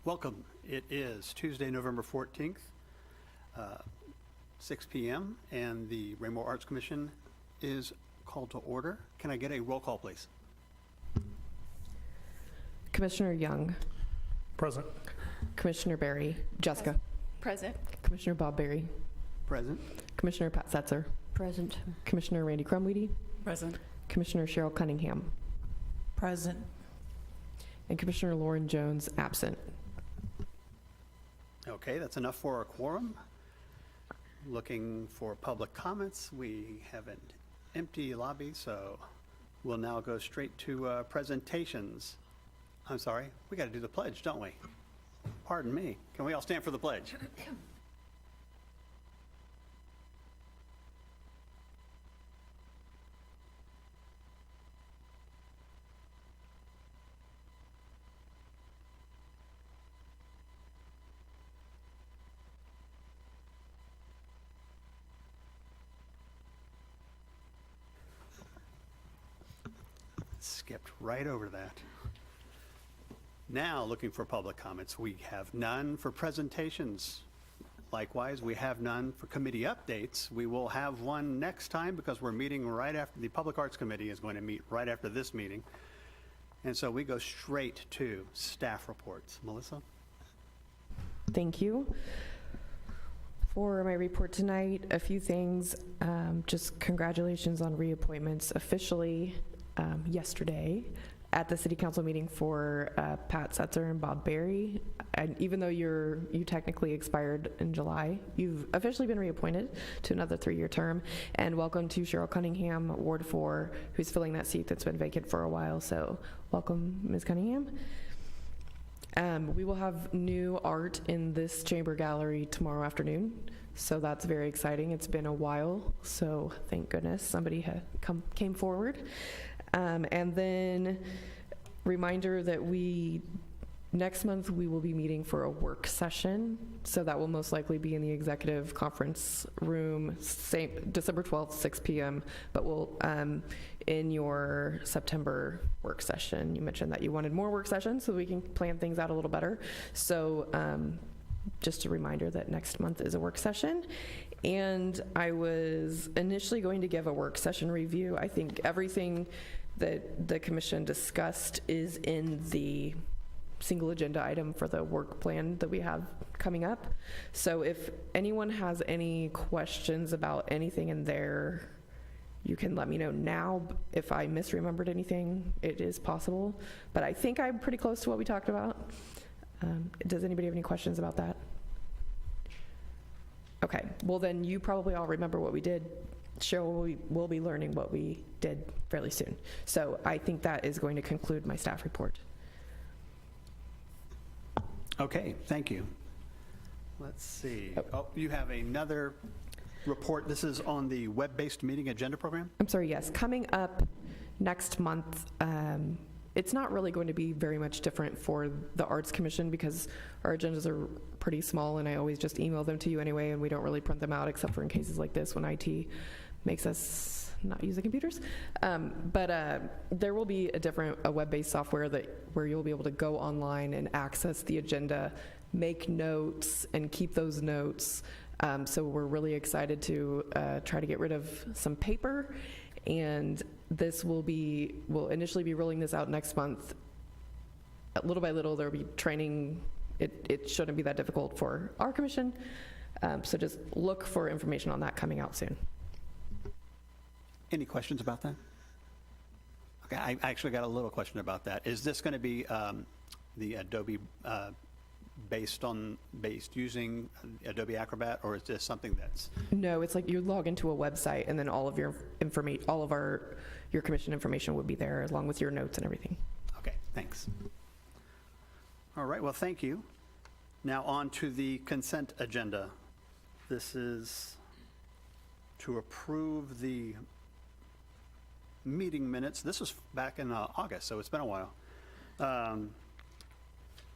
Welcome. It is Tuesday, November 14th, 6 p.m., and the Raymore Arts Commission is called to order. Can I get a roll call, please? Commissioner Young. Present. Commissioner Barry. Jessica. Present. Commissioner Bob Barry. Present. Commissioner Pat Setzer. Present. Commissioner Randy Crumweedy. Present. Commissioner Cheryl Cunningham. Present. And Commissioner Lauren Jones absent. Okay, that's enough for our quorum. Looking for public comments. We have an empty lobby, so we'll now go straight to presentations. I'm sorry, we got to do the pledge, don't we? Pardon me. Can we all stand for the pledge? Skipped right over that. Now, looking for public comments. We have none for presentations. Likewise, we have none for committee updates. We will have one next time because we're meeting right after, the Public Arts Committee is going to meet right after this meeting. And so we go straight to staff reports. Melissa? Thank you. For my report tonight, a few things. Just congratulations on reappointments officially yesterday at the city council meeting for Pat Setzer and Bob Barry. And even though you technically expired in July, you've officially been reappointed to another 3-year term. And welcome to Cheryl Cunningham, Ward 4, who's filling that seat that's been vacant for a while. So welcome, Ms. Cunningham. We will have new art in this chamber gallery tomorrow afternoon. So that's very exciting. It's been a while, so thank goodness somebody came forward. And then reminder that next month we will be meeting for a work session. So that will most likely be in the executive conference room, December 12th, 6 p.m. But we'll, in your September work session, you mentioned that you wanted more work sessions so we can plan things out a little better. So just a reminder that next month is a work session. And I was initially going to give a work session review. I think everything that the commission discussed is in the single agenda item for the work plan that we have coming up. So if anyone has any questions about anything in there, you can let me know now. If I misremembered anything, it is possible. But I think I'm pretty close to what we talked about. Does anybody have any questions about that? Okay, well then you probably all remember what we did. Cheryl will be learning what we did fairly soon. So I think that is going to conclude my staff report. Okay, thank you. Let's see. Oh, you have another report. This is on the web-based meeting agenda program? I'm sorry, yes. Coming up next month, it's not really going to be very much different for the Arts Commission because our agendas are pretty small and I always just email them to you anyway, and we don't really print them out except for in cases like this when IT makes us not use the computers. But there will be a web-based software where you'll be able to go online and access the agenda, make notes, and keep those notes. So we're really excited to try to get rid of some paper, and we'll initially be rolling this out next month. Little by little, there'll be training. It shouldn't be that difficult for our commission. So just look for information on that coming out soon. Any questions about that? Okay, I actually got a little question about that. Is this going to be the Adobe based using Adobe Acrobat, or is this something that's? No, it's like you log into a website and then all of your information, your commission information would be there along with your notes and everything. Okay, thanks. All right, well, thank you. Now on to the consent agenda. This is to approve the meeting minutes. This was back in August, so it's been a while.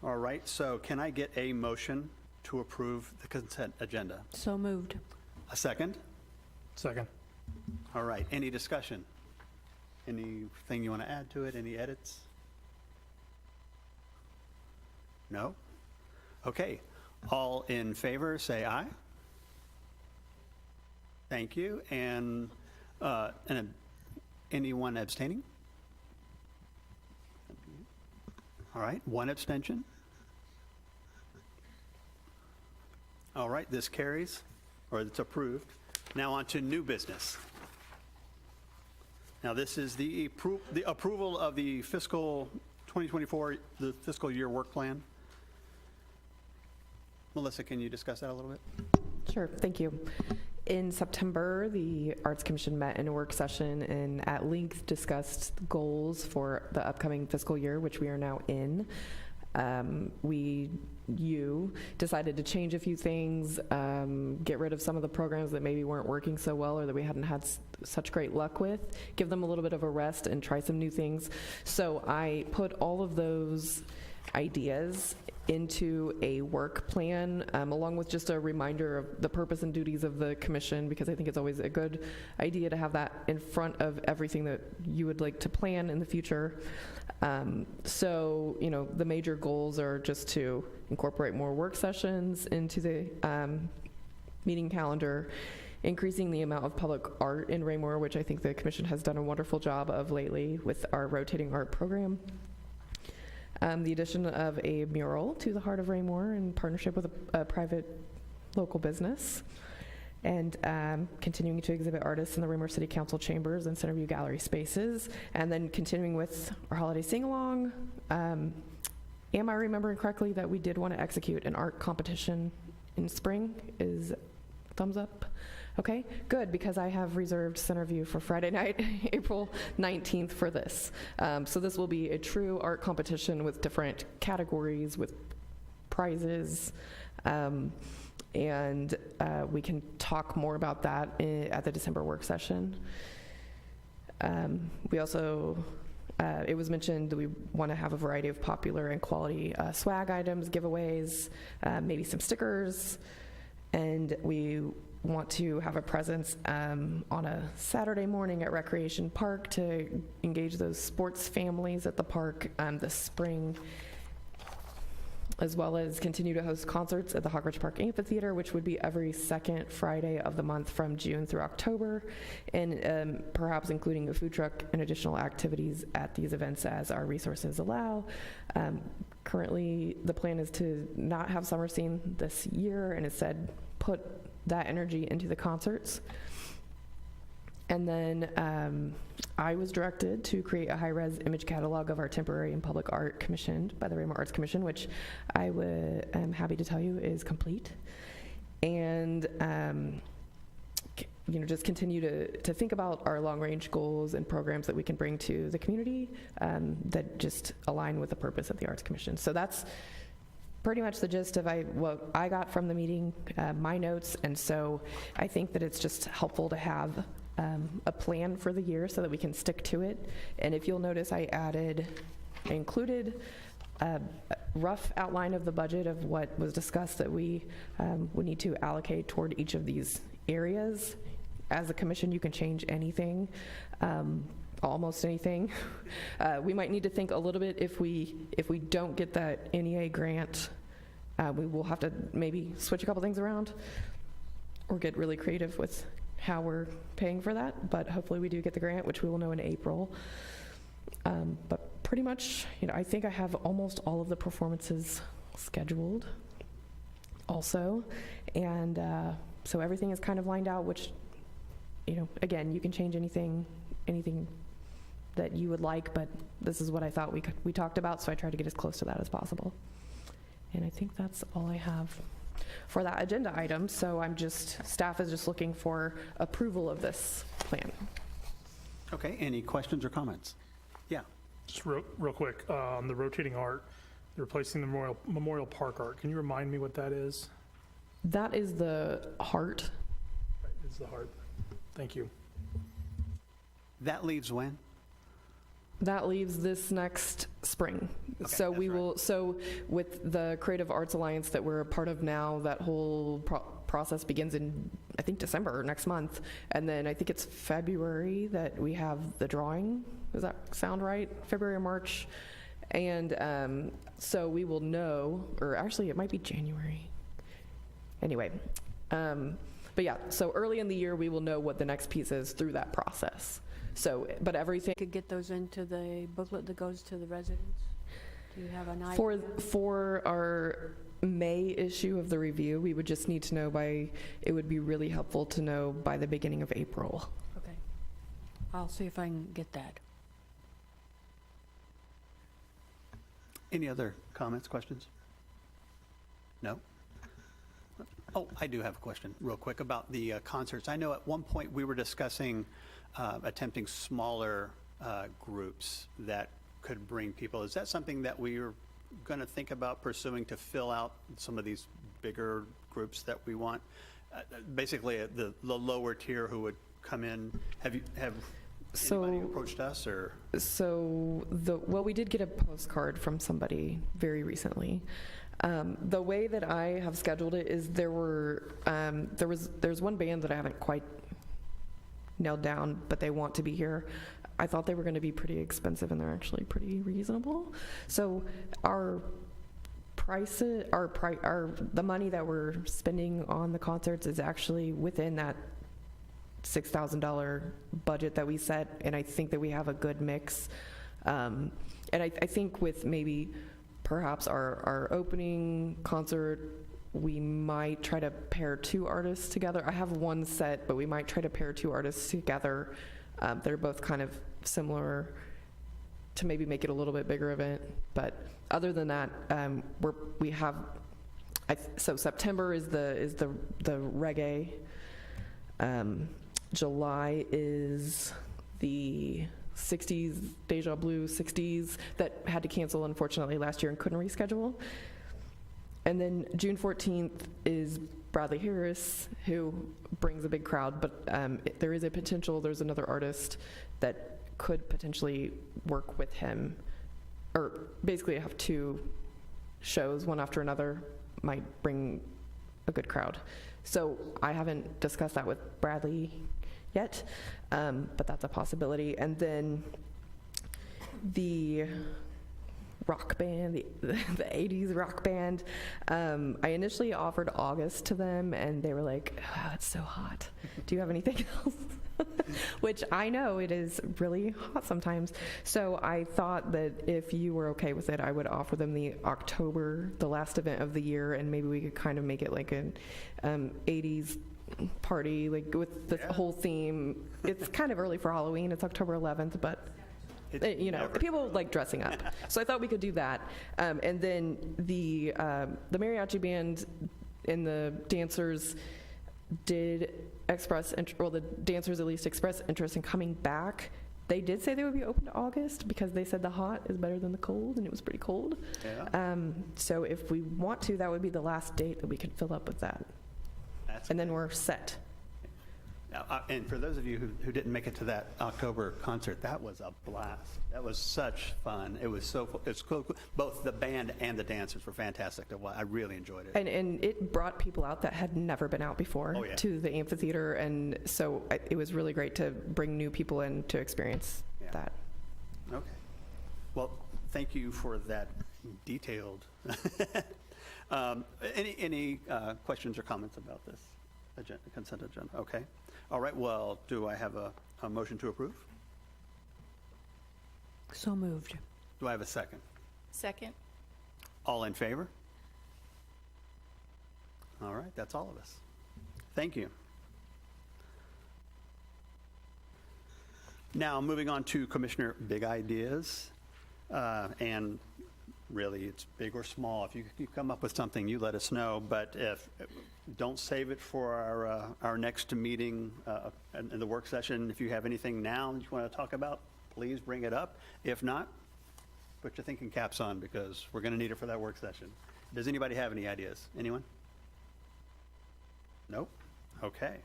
All right, so can I get a motion to approve the consent agenda? So moved. A second? Second. All right, any discussion? Anything you want to add to it? Any edits? No? Okay, all in favor, say aye. Thank you. And anyone abstaining? All right, one abstention. All right, this carries, or it's approved. Now on to new business. Now, this is the approval of the fiscal 2024, the fiscal year work plan. Melissa, can you discuss that a little bit? Sure, thank you. In September, the Arts Commission met in a work session and at length discussed goals for the upcoming fiscal year, which we are now in. You decided to change a few things, get rid of some of the programs that maybe weren't working so well or that we hadn't had such great luck with, give them a little bit of a rest and try some new things. So I put all of those ideas into a work plan, along with just a reminder of the purpose and duties of the commission, because I think it's always a good idea to have that in front of everything that you would like to plan in the future. So, you know, the major goals are just to incorporate more work sessions into the meeting calendar, increasing the amount of public art in Raymore, which I think the commission has done a wonderful job of lately with our rotating art program. The addition of a mural to the heart of Raymore in partnership with a private local business, and continuing to exhibit artists in the Raymore City Council chambers and Centerview Gallery spaces, and then continuing with our holiday sing-along. Am I remembering correctly that we did want to execute an art competition in spring? Is thumbs up? Okay, good, because I have reserved Centerview for Friday night, April 19th for this. So this will be a true art competition with different categories, with prizes, and we can talk more about that at the December work session. We also, it was mentioned that we want to have a variety of popular and quality swag items, giveaways, maybe some stickers, and we want to have a presence on a Saturday morning at Recreation Park to engage those sports families at the park this spring, as well as continue to host concerts at the Hawkridge Park Amphitheater, which would be every second Friday of the month from June through October, and perhaps including a food truck and additional activities at these events as our resources allow. Currently, the plan is to not have summer scene this year, and instead put that energy into the concerts. And then I was directed to create a high-res image catalog of our temporary and public art commissioned by the Raymore Arts Commission, which I am happy to tell you is complete. And you know, just continue to think about our long-range goals and programs that we can bring to the community that just align with the purpose of the Arts Commission. So that's pretty much the gist of what I got from the meeting, my notes, and so I think that it's just helpful to have a plan for the year so that we can stick to it. And if you'll notice, I included a rough outline of the budget of what was discussed that we would need to allocate toward each of these areas. As a commission, you can change anything. Almost anything. We might need to think a little bit if we don't get that NEA grant, we will have to maybe switch a couple things around or get really creative with how we're paying for that, but hopefully we do get the grant, which we will know in April. But pretty much, you know, I think I have almost all of the performances scheduled also, and so everything is kind of lined out, which, you know, again, you can change anything that you would like, but this is what I thought we talked about, so I tried to get as close to that as possible. And I think that's all I have for that agenda item. So staff is just looking for approval of this plan. Okay, any questions or comments? Yeah. Just real quick, the rotating art, you're replacing the Memorial Park art. Can you remind me what that is? That is the heart. Right, it's the heart. Thank you. That leaves when? That leaves this next spring. Okay, So that's we right. will, so with the Creative Arts Alliance that we're a part of now, that whole process begins in, I think, December or next month. And then I think it's February that we have the drawing. Does that sound right? February or March? And so we will know, or actually it might be January. Anyway, but yeah, so early in the year, we will know what the next piece is through that process. So, but everything, Could get those into the booklet that goes to the residents? Do you have an idea? for our May issue of the review, we would just need to know by, it would be really helpful to know by the beginning of April. Okay. I'll see if I can get that. Any other comments, questions? No? Oh, I do have a question real quick about the concerts. I know at one point we were discussing attempting smaller groups that could bring people. Is that something that we are going to think about pursuing to fill out some of these bigger groups that we want? Basically, the lower tier who would come in. Have anybody approached us, or? So well, we did get a postcard from somebody very recently. The way that I have scheduled it is there's one band that I haven't quite nailed down, but they want to be here. I thought they were going to be pretty expensive, and they're actually pretty reasonable. So the money that we're spending on the concerts is actually within that $6,000 budget that we set, and I think that we have a good mix. And I think with maybe perhaps our opening concert, we might try to pair 2 artists together. I have one set, but we might try to pair 2 artists together. They're both kind of similar to maybe make it a little bit bigger event. But other than that, so September is the reggae. July is the 60s, Deja Blue 60s that had to cancel, unfortunately, last year and couldn't reschedule. And then June 14th is Bradley Harris, who brings a big crowd, but there is a potential, there's another artist that could potentially work with him, or basically have 2 shows, one after another, might bring a good crowd. So I haven't discussed that with Bradley yet, but that's a possibility. And then the rock band, the 80s rock band, I initially offered August to them, and they were like, oh, it's so hot. Do you have anything else? Which I know it is really hot sometimes. So I thought that if you were okay with it, I would offer them the October, the last event of the year, and maybe we could kind of make it like an 80s party, like with the whole theme. It's kind of early for Halloween. It's October 11th, but people like dressing up. So I thought we could do that. And then the mariachi band and the dancers did express, the dancers at least expressed interest in coming back. They did say they would be open to August because they said the hot is better than the cold, and it was pretty cold. Yeah. So if we want to, that would be the last date that we could fill up with that. And then we're set. Now, and for those of you who didn't make it to that October concert, that was a blast. That was such fun. It was it's cool. Both the band and the dancers were fantastic to watch. I really enjoyed it. And it brought people out that had never been out before to the amphitheater, and so it was really great to bring new people in to experience that. Okay. Well, thank you for that detailed. Any questions or comments about this consent agenda? Okay. All right. Well, do I have a motion to approve? So moved. Do I have a second? Second. All in favor? All right. That's all of us. Thank you. Now, moving on to Commissioner Big Ideas. And really, it's big or small. If you come up with something, you let us know. But don't save it for our next meeting in the work session. If you have anything now that you want to talk about, please bring it up. If not, put your thinking caps on, because we're going to need it for that work session. Does anybody have any ideas? Anyone? Nope. Okay.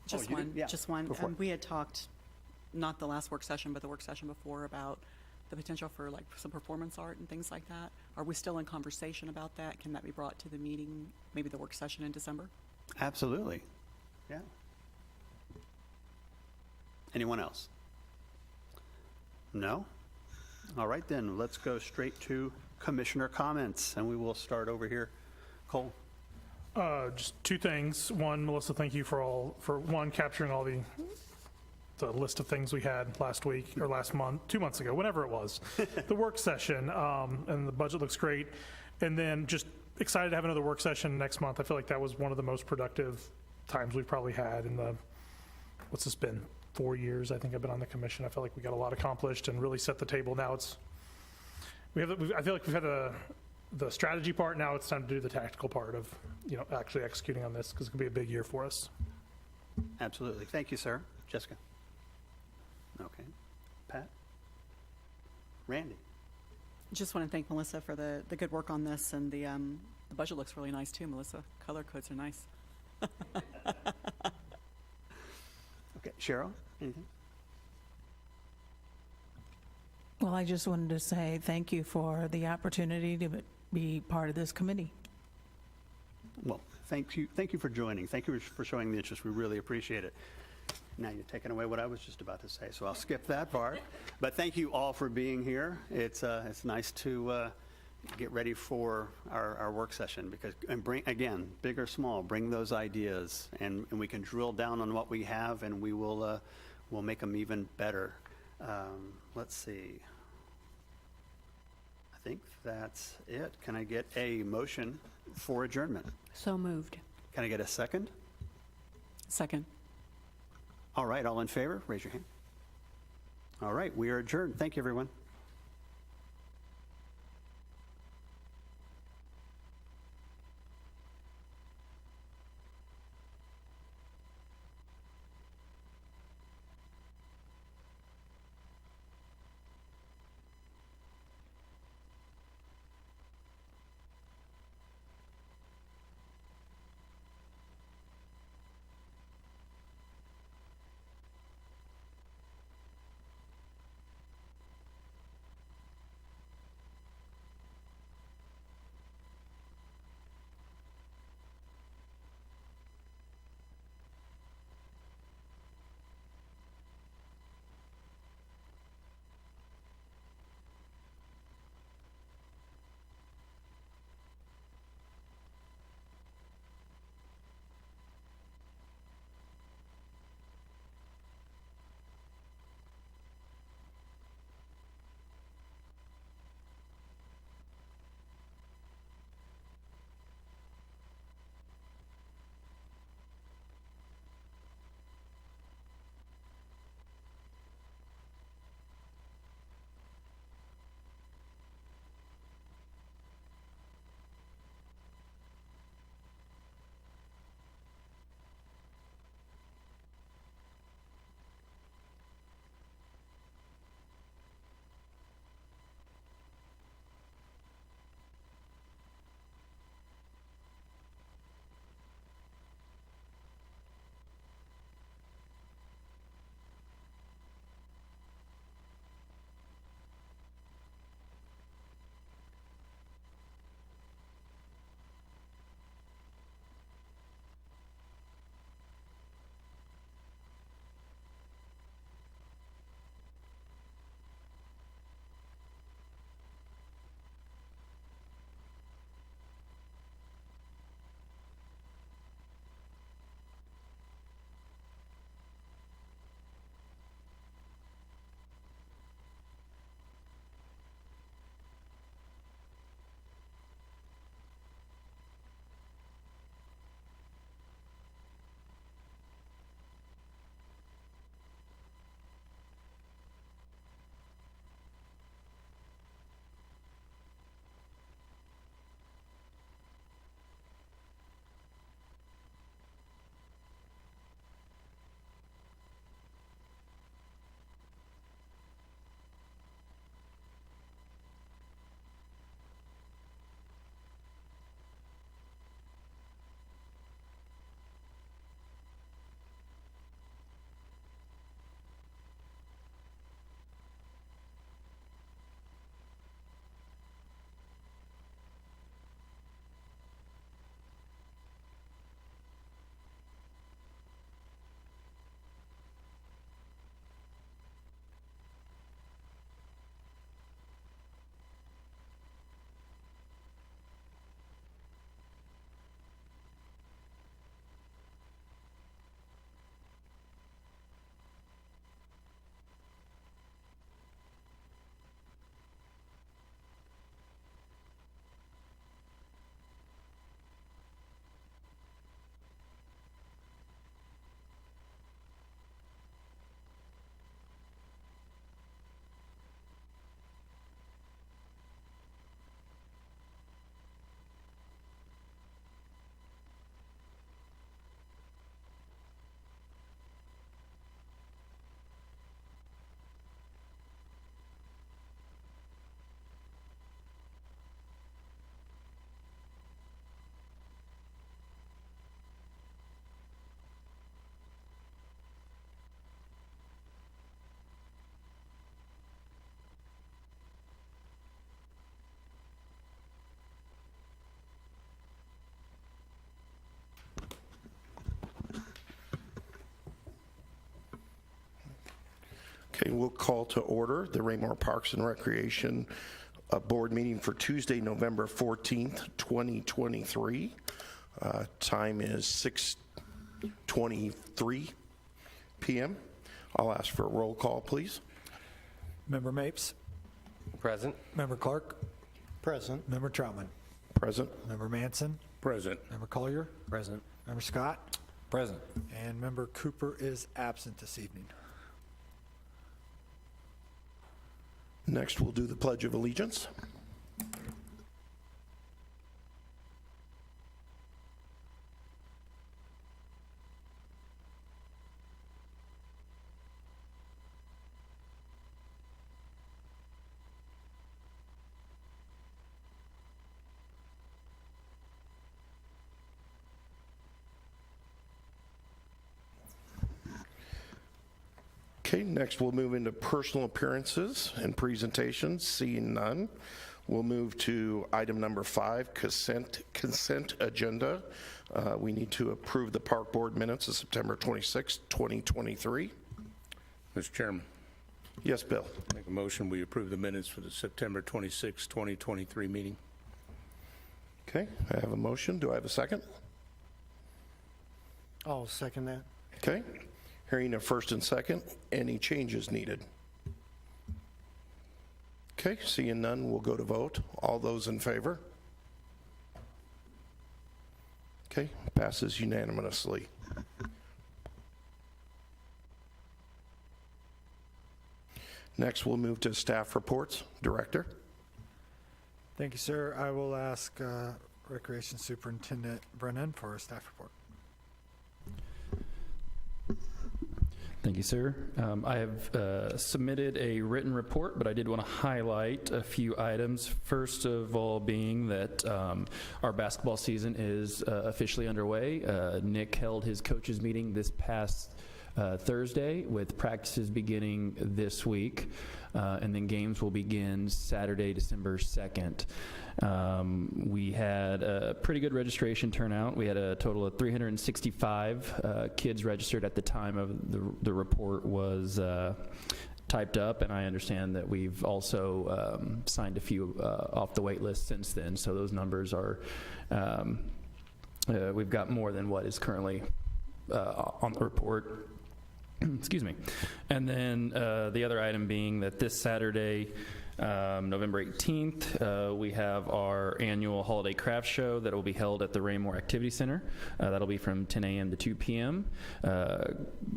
Just you one, did? Yeah. just one. Go for it. We had talked, not the last work session, but the work session before, about the potential for like some performance art and things like that. Are we still in conversation about that? Can that be brought to the meeting, maybe the work session in December? Absolutely. Yeah. Anyone else? No? All right, then, let's go straight to commissioner comments, and we will start over here. Cole? Just two things. One, Melissa, thank you for one, capturing all the list of things we had last week or last month, 2 months ago, whatever it was, the work session, and the budget looks great. And then just excited to have another work session next month. I feel like that was one of the most productive times we've probably had in the, what's this been, 4 years, I think I've been on the commission. I feel like we got a lot accomplished and really set the table. Now I feel like we've had the strategy part. Now it's time to do the tactical part of, actually executing on this, because it could be a big year for us. Absolutely. Thank you, sir. Jessica? Okay. Pat? Randy? Just want to thank Melissa for the good work on this, and the budget looks really nice too, Melissa. Color codes are nice. Okay. Cheryl? Anything? Well, I just wanted to say thank you for the opportunity to be part of this committee. Well, thank you for joining. Thank you for showing the interest. We really appreciate it. Now you're taking away what I was just about to say, so I'll skip that part. But thank you all for being here. It's nice to get ready for our work session, and bring, again, big or small, bring those ideas, and we can drill down on what we have, and we'll make them even better. Let's see. I think that's it. Can I get a motion for adjournment? So moved. Can I get a second? Second. All right, all in favor, raise your hand. All right, we are adjourned. Thank you, everyone. Okay, we'll call to order the Raymore Parks and Recreation Board meeting for Tuesday, November 14th, 2023. Time is 6:23 p.m. I'll ask for a roll call, please. Member Mapes? Present. Member Clark? Present. Member Troutman? Present. Member Manson? Present. Member Collier? Present. Member Scott? Present. And Member Cooper is absent this evening. Next, we'll do the Pledge of Allegiance. Okay, next we'll move into personal appearances and presentations. Seeing none, we'll move to item number 5, consent agenda. We need to approve the Park Board minutes of September 26, 2023. Mr. Chairman, Yes, Bill. make a motion, we approve the minutes for the September 26, 2023 meeting. Okay, I have a motion. Do I have a second? I'll second that. Okay, hearing a first and second, any changes needed? Okay, seeing none, we'll go to vote. All those in favor? Okay, passes unanimously. Next, we'll move to staff reports. Director? Thank you, sir. I will ask Recreation Superintendent Brennan for a staff report. Thank you, sir. I have submitted a written report, but I did want to highlight a few items. First of all being that our basketball season is officially underway. Nick held his coaches meeting this past Thursday, with practices beginning this week, and then games will begin Saturday, December 2nd. We had a pretty good registration turnout. We had a total of 365 kids registered at the time of the report was typed up, and I understand that we've also signed a few off the wait list since then, so those numbers are, we've got more than what is currently on the report. Excuse me. And then the other item being that this Saturday, November 18th, we have our annual Holiday Craft Show that will be held at the Raymore Activity Center. That'll be from 10 a.m. to 2 p.m.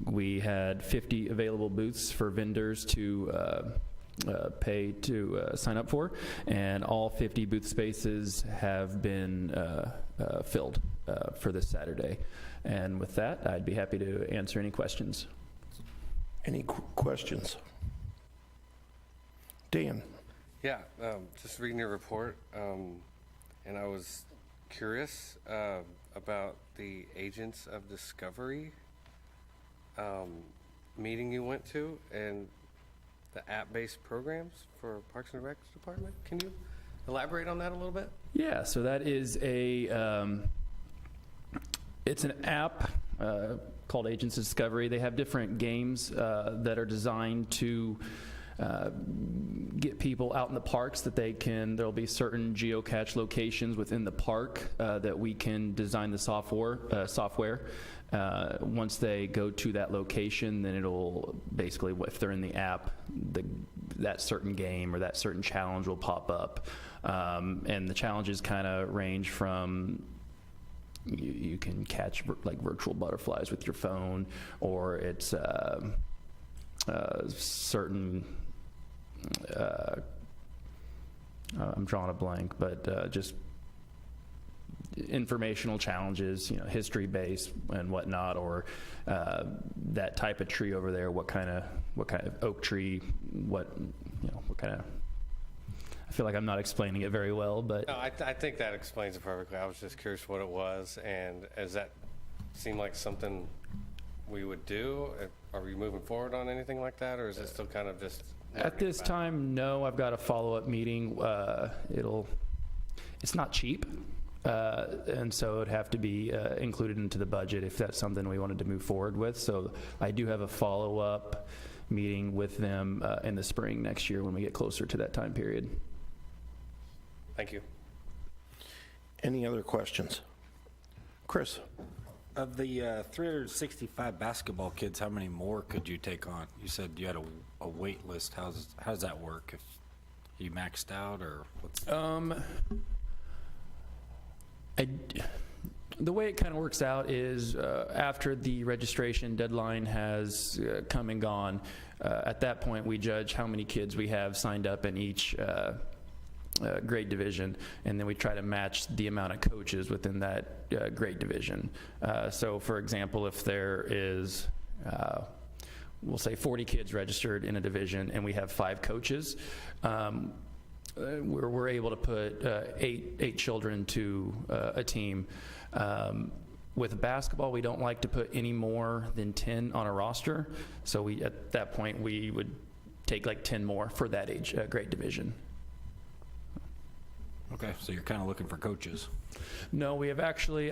We had 50 available booths for vendors to pay to sign up for, and all 50 booth spaces have been filled for this Saturday. And with that, I'd be happy to answer any questions. Any questions? Dan? Yeah, just reading your report, and I was curious about the Agents of Discovery meeting you went to and the app-based programs for Parks and Rec Department. Can you elaborate on that a little bit? Yeah, so that is it's an app called Agents of Discovery. They have different games that are designed to get people out in the parks that there'll be certain geocache locations within the park that we can design the software. Once they go to that location, then it'll basically, if they're in the app, that certain game or that certain challenge will pop up. And the challenges kind of range from you can catch like virtual butterflies with your phone, or it's certain I'm drawing a blank, but just informational challenges, history based and whatnot, or that type of tree over there, what kind of oak tree, what kind of, I feel like I'm not explaining it very well, but. No, I think that explains it perfectly. I was just curious what it was, and does that seem like something we would do? Are we moving forward on anything like that, or is it still kind of just? At this time, no. I've got a follow-up meeting. It's not cheap, and so it'd have to be included into the budget if that's something we wanted to move forward with. So I do have a follow-up meeting with them in the spring next year when we get closer to that time period. Thank you. Any other questions? Chris? Of the 365 basketball kids, how many more could you take on? You said you had a wait list. How does that work? If you maxed out, or what's? The way it kind of works out is after the registration deadline has come and gone, at that point we judge how many kids we have signed up in each grade division, and then we try to match the amount of coaches within that grade division. So for example, if there is we'll say 40 kids registered in a division and we have 5 coaches, we're able to put eight children to a team. With basketball, we don't like to put any more than 10 on a roster, so at that point we would take like 10 more for that age grade division. Okay, so you're kind of looking for coaches. No, we have actually,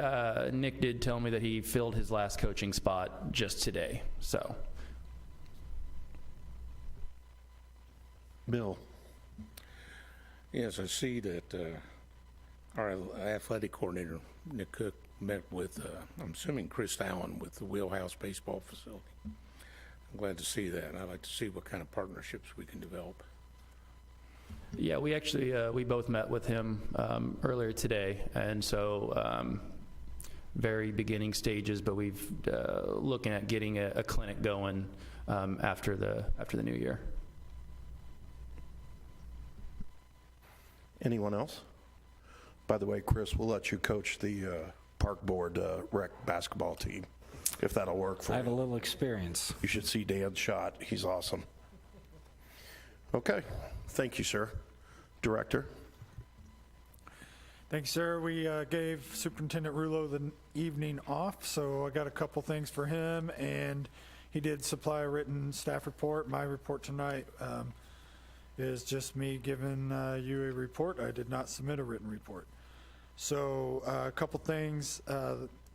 Nick did tell me that he filled his last coaching spot just today, so. Bill? Yes, I see that our athletic coordinator, Nick Cook, met with, I'm assuming Chris Allen with the Wheelhouse Baseball Facility. I'm glad to see that. I'd like to see what kind of partnerships we can develop. Yeah, we actually, we both met with him earlier today, and so very beginning stages, but we've looking at getting a clinic going after the new year. Anyone else? By the way, Chris, we'll let you coach the park board rec basketball team, if that'll work for you. I have a little experience. You should see Dan's shot. He's awesome. Okay. Thank you, sir. Director? Thank you, sir. We gave Superintendent Rulo the evening off, so I got a couple things for him, and he did supply a written staff report. My report tonight is just me giving you a report. I did not submit a written report. So a couple things.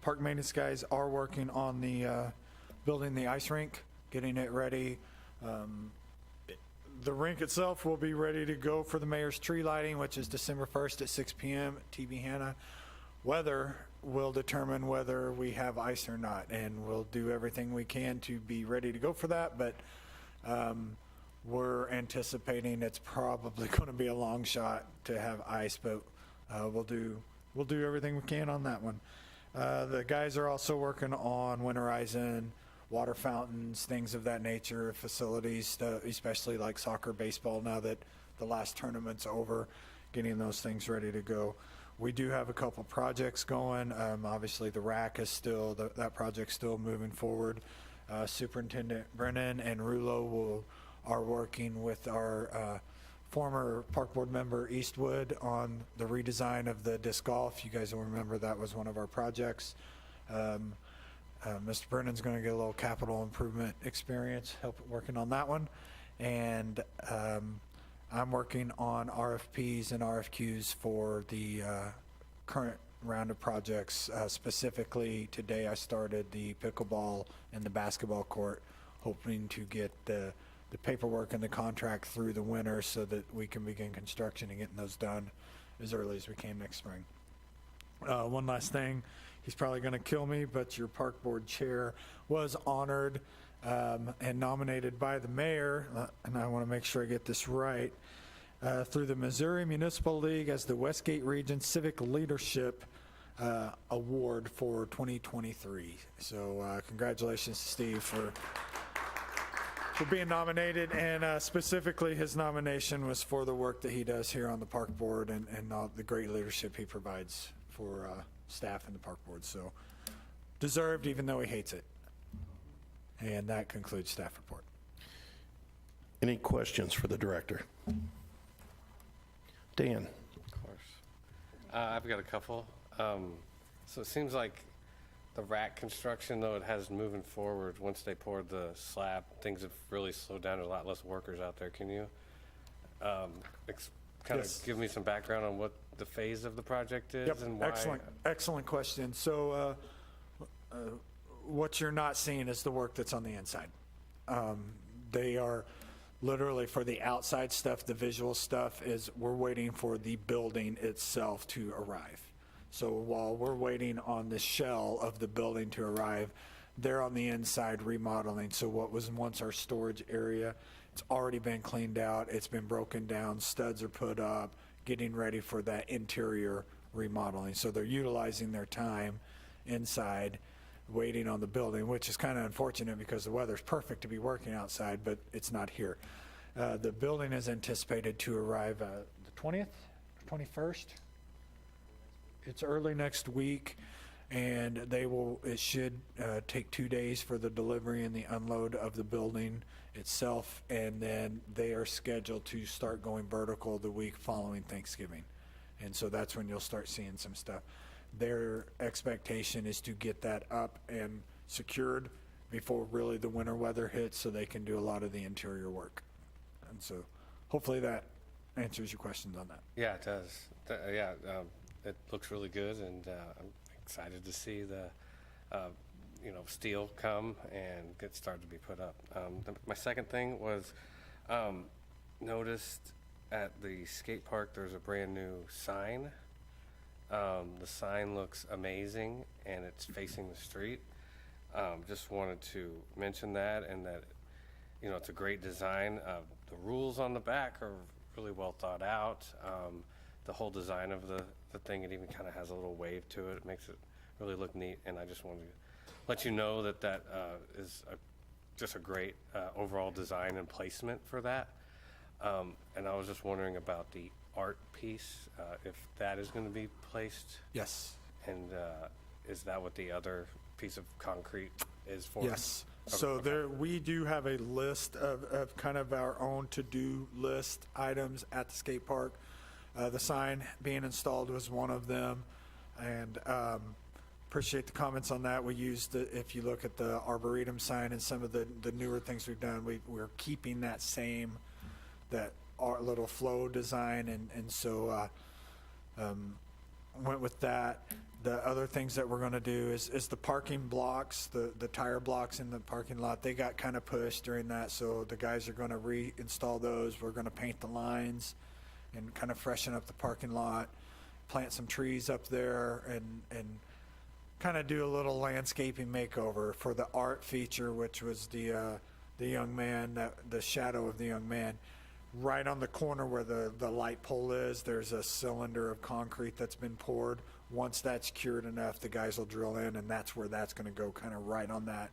Park maintenance guys are working on the building the ice rink, getting it ready. The rink itself will be ready to go for the mayor's tree lighting, which is December 1st at 6 p.m. at TV Hanna. Weather will determine whether we have ice or not, and we'll do everything we can to be ready to go for that, but we're anticipating it's probably going to be a long shot to have ice, but we'll do everything we can on that one. The guys are also working on winterizing water fountains, things of that nature, facilities, especially like soccer, baseball, now that the last tournament's over, getting those things ready to go. We do have a couple projects going. Obviously, the RAC is still, that project's still moving forward. Superintendent Brennan and Rulo are working with our former park board member Eastwood on the redesign of the disc golf. You guys will remember that was one of our projects. Mr. Brennan's going to get a little capital improvement experience, help working on that one. And I'm working on RFPs and RFQs for the current round of projects. Specifically, today I started the pickleball and the basketball court, hoping to get the paperwork and the contract through the winter so that we can begin construction and getting those done as early as we can next spring. One last thing, he's probably going to kill me, but your park board chair was honored and nominated by the mayor, and I want to make sure I get this right, through the Missouri Municipal League as the Westgate Region Civic Leadership Award for 2023. So congratulations to Steve for being nominated, and specifically his nomination was for the work that he does here on the park board and all the great leadership he provides for staff in the park board. So deserved, even though he hates it. And that concludes staff report. Any questions for the director? Dan? Of course. I've got a couple. So it seems like the rack construction, though it has moving forward, once they poured the slab, things have really slowed down. There's a lot less workers out there. Can you kind of give me some background on what the phase of the project is and why? Excellent question. So what you're not seeing is the work that's on the inside. they are literally for the outside stuff, the visual stuff is we're waiting for the building itself to arrive. So while we're waiting on the shell of the building to arrive, they're on the inside remodeling. So what was once our storage area, it's already been cleaned out. It's been broken down. Studs are put up, getting ready for that interior remodeling. So they're utilizing their time inside, waiting on the building, which is kind of unfortunate because the weather's perfect to be working outside, but it's not here. The building is anticipated to arrive the 20th, 21st. It's early next week, and it should take 2 days for the delivery and the unload of the building itself, and then they are scheduled to start going vertical the week following Thanksgiving. And so that's when you'll start seeing some stuff. Their expectation is to get that up and secured before really the winter weather hits so they can do a lot of the interior work. And so hopefully that answers your questions on that. Yeah, it does. It looks really good, and I'm excited to see the, steel come and get started to be put up. My second thing was noticed at the skate park there's a brand new sign. The sign looks amazing, and it's facing the street. Just wanted to mention that, and that, it's a great design. The rules on the back are really well thought out. The whole design of the thing, it even kind of has a little wave to it. It makes it really look neat, and I just wanted to let you know that is just a great overall design and placement for that. And I was just wondering about the art piece, if that is going to be placed, Yes. and is that what the other piece of concrete is for? Yes. Okay. So we do have a list of kind of our own to-do list items at the skate park. The sign being installed was one of them, and appreciate the comments on that. We used, if you look at the Arboretum sign and some of the newer things we've done, we're keeping that same, that our little flow design, and so went with that. The other things that we're going to do is the parking blocks, the tire blocks in the parking lot, they got kind of pushed during that, so the guys are going to reinstall those. We're going to paint the lines and kind of freshen up the parking lot, plant some trees up there, and kind of do a little landscaping makeover for the art feature, which was the young man, the shadow of the young man. Right on the corner where the light pole is, there's a cylinder of concrete that's been poured. Once that's cured enough, the guys will drill in, and that's where that's going to go, kind of right on that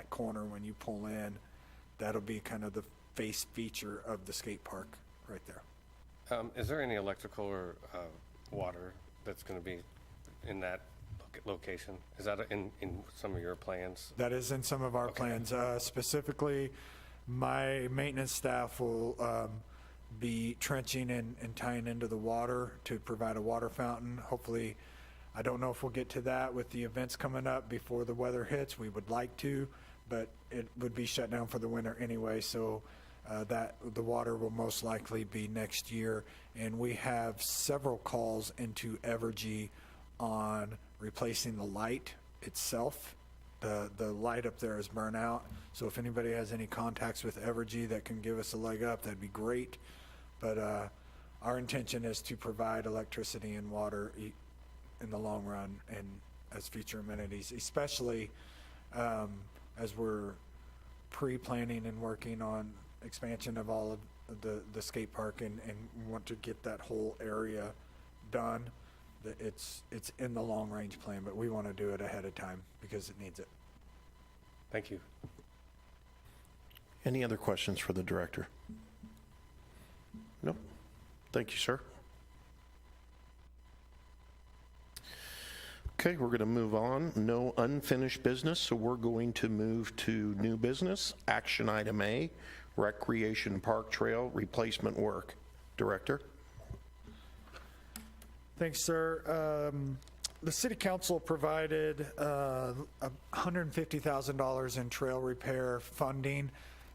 corner when you pull in. That'll be kind of the face feature of the skate park right there. Is there any electrical or water that's going to be in that location? Is that in some of your plans? That is in some of our plans. Specifically, my maintenance staff will be trenching and tying into the water to provide a water fountain. Hopefully, I don't know if we'll get to that with the events coming up before the weather hits. We would like to, but it would be shut down for the winter anyway, so that the water will most likely be next year. And we have several calls into Evergy on replacing the light itself. The light up there is burnt out, so if anybody has any contacts with Evergy that can give us a leg up, that'd be great. But our intention is to provide electricity and water in the long run and as future amenities, especially as we're pre-planning and working on expansion of all of the skate park and want to get that whole area done. It's in the long range plan, but we want to do it ahead of time because it needs it. Thank you. Any other questions for the director? No? Thank you, sir. Okay, we're going to move on. No unfinished business, so we're going to move to new business. Action item A, Recreation Park Trail replacement work. Director? Thanks, sir. The city council provided $150,000 in trail repair funding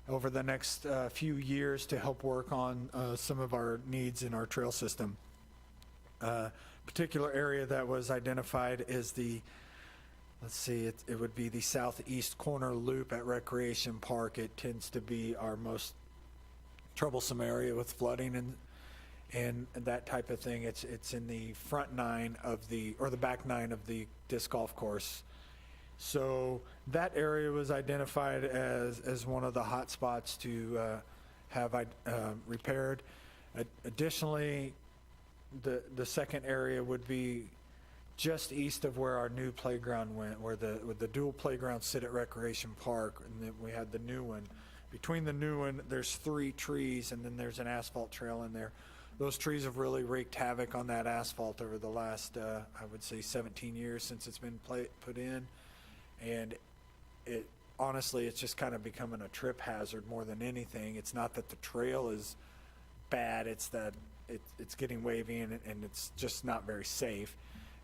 over the next few years to help work on some of our needs in our trail system. Particular area that was identified is the let's see, it would be the southeast corner loop at Recreation Park. It tends to be our most troublesome area with flooding and that type of thing. It's in the front nine of the, or the back nine of the disc golf course. So that area was identified as one of the hot spots to have repaired. Additionally, the second area would be just east of where our new playground went, where the dual playgrounds sit at Recreation Park, and then we had the new one. Between the new one, there's 3 trees, and then there's an asphalt trail in there. Those trees have really wreaked havoc on that asphalt over the last, I would say, 17 years since it's been put in. And it honestly, it's just kind of becoming a trip hazard more than anything. It's not that the trail is bad, it's that it's getting wavy and it's just not very safe.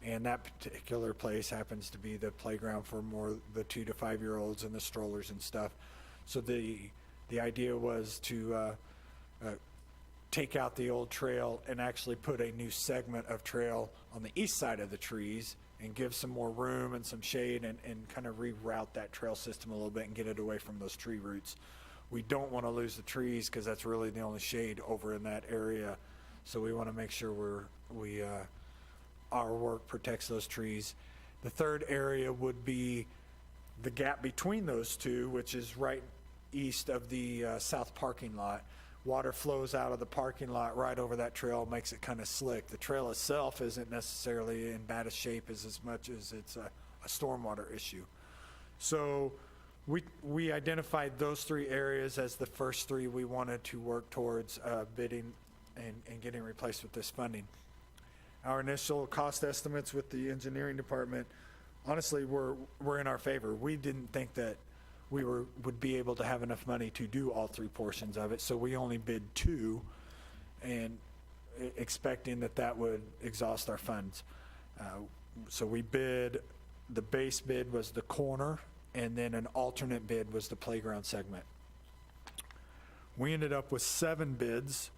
And that particular place happens to be the playground for more the 2 to 5 year olds and the strollers and stuff. So the idea was to take out the old trail and actually put a new segment of trail on the east side of the trees and give some more room and some shade and kind of reroute that trail system a little bit and get it away from those tree roots. We don't want to lose the trees because that's really the only shade over in that area. So we want to make sure our work protects those trees. The third area would be the gap between those two, which is right east of the south parking lot. Water flows out of the parking lot right over that trail, makes it kind of slick. The trail itself isn't necessarily in baddest shape as much as it's a stormwater issue. So we identified those 3 areas as the first 3 we wanted to work towards bidding and getting replaced with this funding. Our initial cost estimates with the engineering department, honestly, were in our favor. We didn't think that we would be able to have enough money to do all 3 portions of it, so we only bid 2, and expecting that would exhaust our funds. So we bid, the base bid was the corner, and then an alternate bid was the playground segment. We ended up with 7 bids,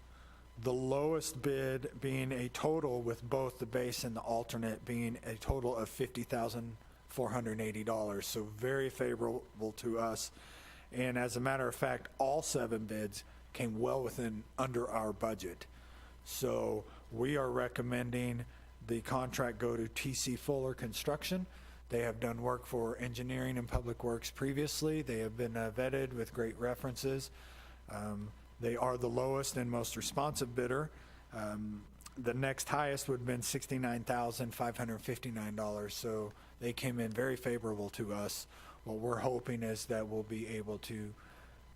the lowest bid being a total with both the base and the alternate being a total of $50,480, so very favorable to us. And as a matter of fact, all 7 bids came well under our budget. So we are recommending the contract go to TC Fuller Construction. They have done work for engineering and public works previously. They have been vetted with great references. They are the lowest and most responsive bidder. The next highest would have been $69,559, so they came in very favorable to us. What we're hoping is that we'll be able to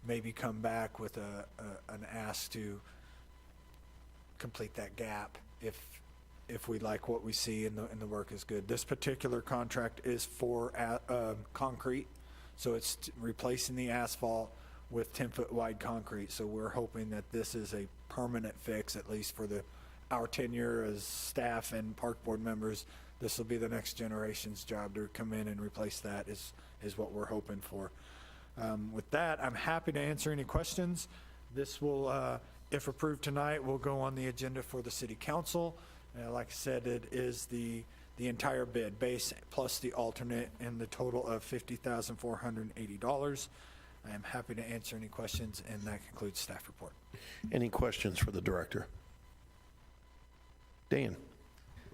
maybe come back with an ask to complete that gap if we like what we see and the work is good. This particular contract is for concrete, so it's replacing the asphalt with 10-foot wide concrete. So we're hoping that this is a permanent fix, at least for our tenure as staff and park board members. This will be the next generation's job to come in and replace that is what we're hoping for. With that, I'm happy to answer any questions. This will, if approved tonight, will go on the agenda for the city council. Like I said, it is the entire bid, base plus the alternate, and the total of $50,480. I am happy to answer any questions, and that concludes staff report. Any questions for the director? Dan?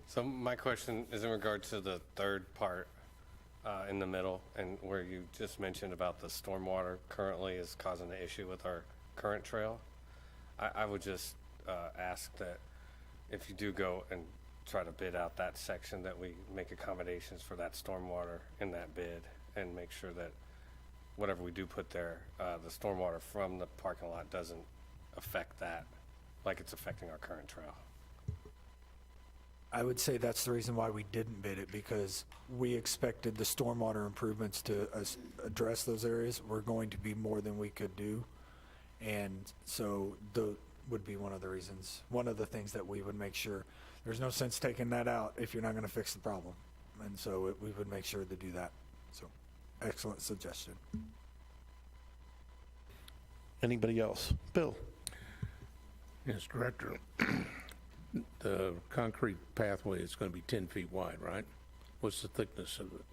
So my question is in regard to the third part in the middle, and where you just mentioned about the stormwater currently is causing an issue with our current trail. I would just ask that if you do go and try to bid out that section, that we make accommodations for that stormwater in that bid and make sure that whatever we do put there, the stormwater from the parking lot doesn't affect that like it's affecting our current trail. I would say that's the reason why we didn't bid it, because we expected the stormwater improvements to address those areas were going to be more than we could do. And so would be one of the reasons, one of the things that we would make sure. There's no sense taking that out if you're not going to fix the problem. And so we would make sure to do that. So excellent suggestion. Anybody else? Bill? Yes, Director. The concrete pathway is going to be 10 feet wide, right? What's the thickness of it?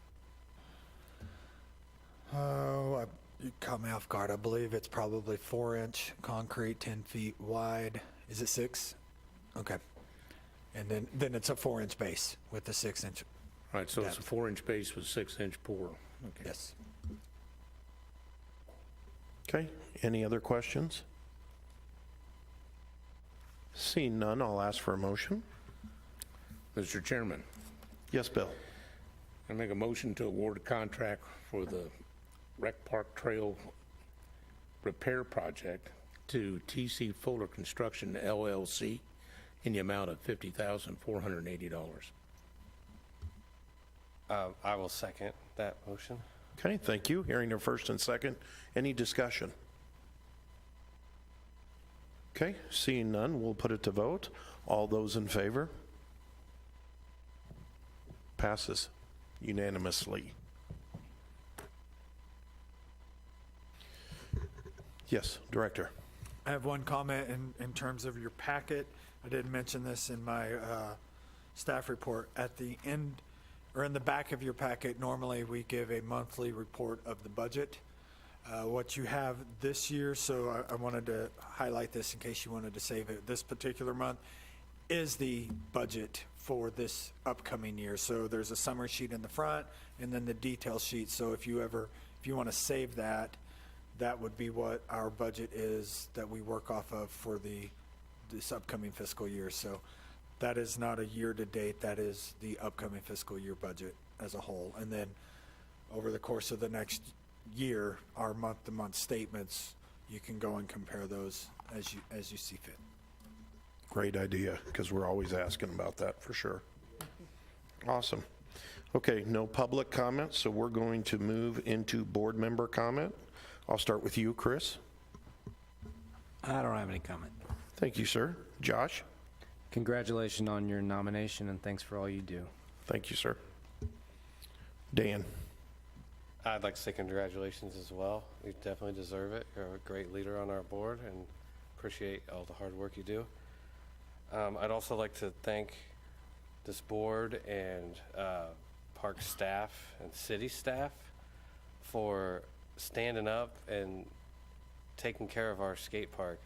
Oh, you caught me off guard. I believe it's probably 4-inch concrete, 10 feet wide. Is it 6? Okay. And then it's a 4-inch base with the 6-inch. All right, so it's a Depth. 4-inch base with 6-inch pour. Okay. Yes. Okay, any other questions? Seeing none, I'll ask for a motion. Mr. Chairman, Yes, Bill? I make a motion to award a contract for the Rec Park Trail Repair Project to TC Fuller Construction LLC in the amount of $50,480. I will second that motion. Okay, thank you. Hearing a first and second, any discussion? Okay, seeing none, we'll put it to vote. All those in favor? Passes unanimously. Yes, Director. I have one comment in terms of your packet. I did mention this in my staff report. At the end, or in the back of your packet, normally we give a monthly report of the budget. What you have this year, so I wanted to highlight this in case you wanted to save it, this particular month, is the budget for this upcoming year. So there's a summary sheet in the front and then the detail sheet. So if you want to save that, that would be what our budget is that we work off of for this upcoming fiscal year. So that is not a year-to-date, that is the upcoming fiscal year budget as a whole. And then over the course of the next year, our month-to-month statements, you can go and compare those as you see fit. Great idea, because we're always asking about that for sure. Awesome. Okay, no public comments, so we're going to move into board member comment. I'll start with you, Chris. I don't have any comment. Thank you, sir. Josh? Congratulations on your nomination and thanks for all you do. Thank you, sir. Dan? I'd like to say congratulations as well. You definitely deserve it. You're a great leader on our board and appreciate all the hard work you do. I'd also like to thank this board and park staff and city staff for standing up and taking care of our skate park.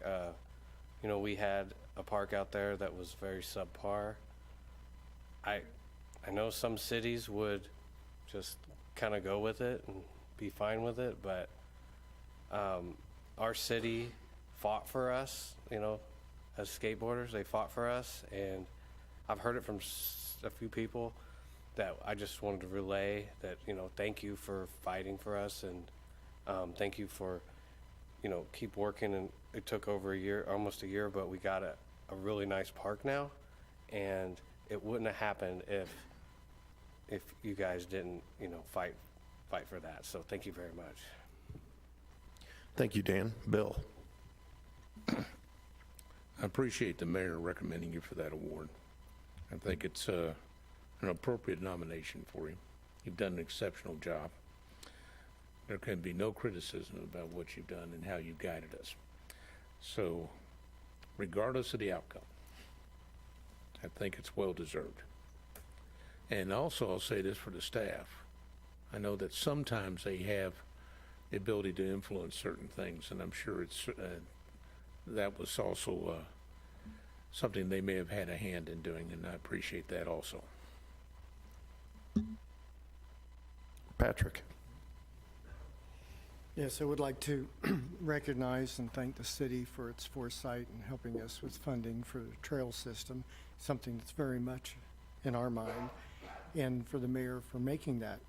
You know, we had a park out there that was very subpar. I know some cities would just kind of go with it and be fine with it, but our city fought for us, you know, as skateboarders. They fought for us, and I've heard it from a few people that I just wanted to relay that, you know, thank you for fighting for us, and thank you for, you know, keep working. And it took over a year, almost a year, but we got a really nice park now, and it wouldn't have happened if you guys didn't, you know, fight for that. So thank you very much. Thank you, Dan. Bill? I appreciate the mayor recommending you for that award. I think it's an appropriate nomination for you. You've done an exceptional job. There can be no criticism about what you've done and how you've guided us. So, regardless of the outcome, I think it's well-deserved. And also, I'll say this for the staff. I know that sometimes they have the ability to influence certain things, and I'm sure it's that was also something they may have had a hand in doing, and I appreciate that also. Patrick? Yes, I would like to recognize and thank the city for its foresight in helping us with funding for the trail system, something that's very much in our mind, and for the mayor for making that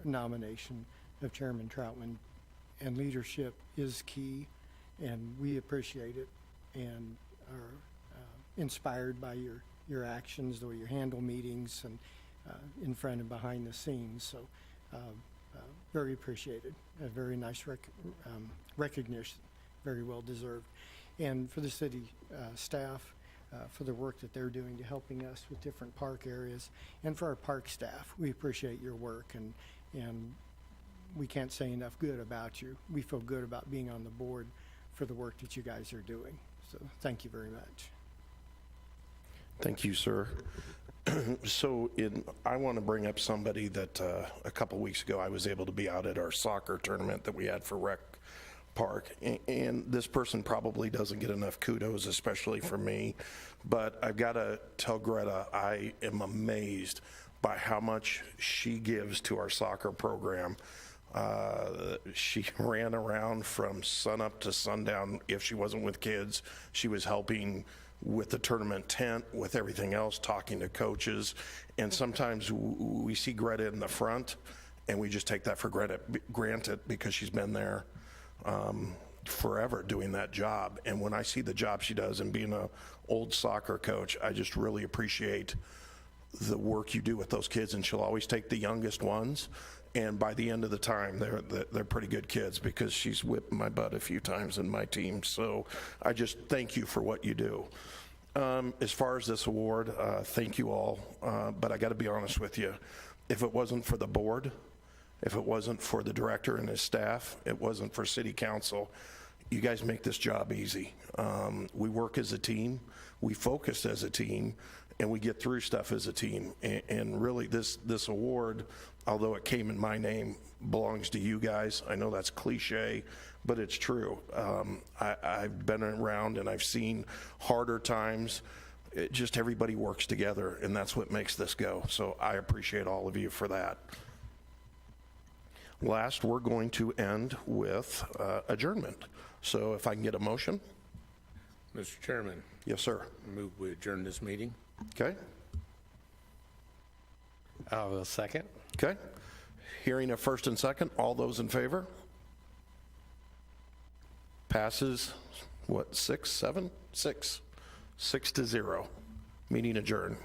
nomination of Chairman Troutman. And leadership is key, and we appreciate it and are inspired by your actions, the way you handle meetings and in front and behind the scenes. So very appreciated. A very nice recognition, very well deserved. And for the city staff, for the work that they're doing to helping us with different park areas, and for our park staff, we appreciate your work, and we can't say enough good about you. We feel good about being on the board for the work that you guys are doing. So thank you very much. Thank you, sir. So I want to bring up somebody that a couple weeks ago I was able to be out at our soccer tournament that we had for Rec Park. And this person probably doesn't get enough kudos, especially for me. But I've got to tell Greta, I am amazed by how much she gives to our soccer program. She ran around from sunup to sundown. If she wasn't with kids, she was helping with the tournament tent, with everything else, talking to coaches. And sometimes we see Greta in the front, and we just take that for granted because she's been there forever doing that job. And when I see the job she does and being an old soccer coach, I just really appreciate the work you do with those kids. And she'll always take the youngest ones. And by the end of the time, they're pretty good kids because she's whipped my butt a few times in my team. So I just thank you for what you do. As far as this award, thank you all. But I got to be honest with you. If it wasn't for the board, if it wasn't for the director and his staff, it wasn't for city council, you guys make this job easy. We work as a team, we focus as a team, and we get through stuff as a team. And really, this award, although it came in my name, belongs to you guys. I know that's cliche, but it's true. I've been around and I've seen harder times. Just everybody works together, and that's what makes this go. So I appreciate all of you for that. Last, we're going to end with adjournment. So if I can get a motion? Mr. Chairman, Yes, sir. move we adjourn this meeting. Okay. I will second. Okay. Hearing a first and second, all those in favor? Passes, what, 6, 7? 6. 6-0. Meeting adjourned.